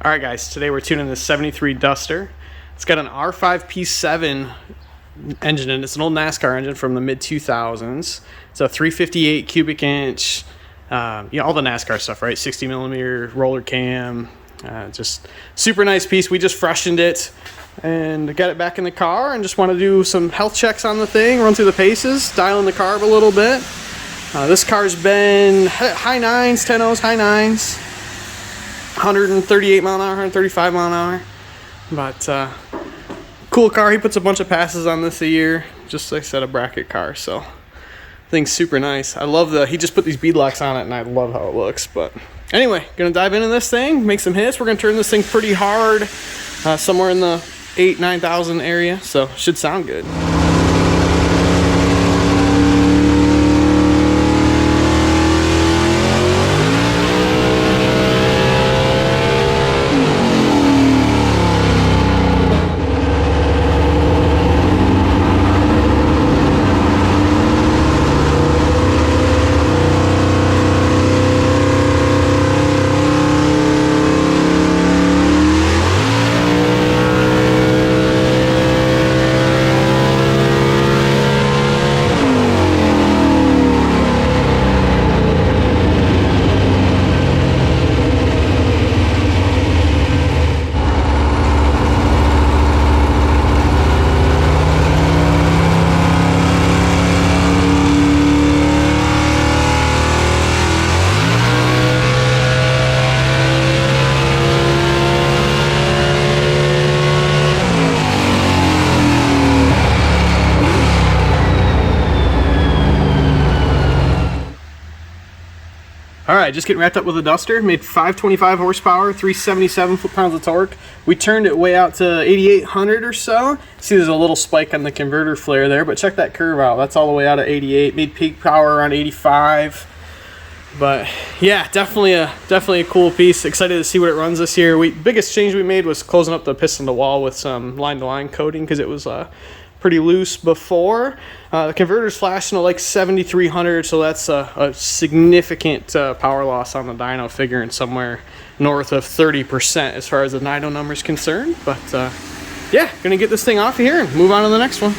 Alright guys, today we're tuning this 73 Duster. It's got an R5P7 engine in it. It's an old NASCAR engine from the mid-2000s. It's a 358 cubic inch, all the NASCAR stuff, right? 60 millimeter roller cam, just super nice piece. We just freshened it and got it back in the car and just want to do some health checks on the thing, run through the paces, dial in the carb a little bit. This car's been high nines, 10-0s, high nines. 138 mile an hour, 135 mile an hour. But cool car. He puts a bunch of passes on this a year. Just like I said, a bracket car. So thing's super nice. I love he just put these bead locks on it and I love how it looks. But anyway, gonna dive into this thing, make some hits. We're gonna turn this thing pretty hard, somewhere in the 8,000-9,000 area. So should sound good. Alright, just getting wrapped up with a Duster. Made 525 horsepower, 377 foot-pounds of torque. We turned it way out to 8,800 or so. See there's a little spike on the converter flare there, but check that curve out. That's all the way out at 88. Made peak power around 85. But yeah, definitely a cool piece. Excited to see what it runs this year. Biggest change we made was closing up the piston to wall with some line-to-line coating because it was pretty loose before. The converter's flashing at like 7,300, so that's a significant power loss on the dyno, figuring somewhere north of 30% as far as the dyno number is concerned. But yeah, gonna get this thing off of here and move on to the next one.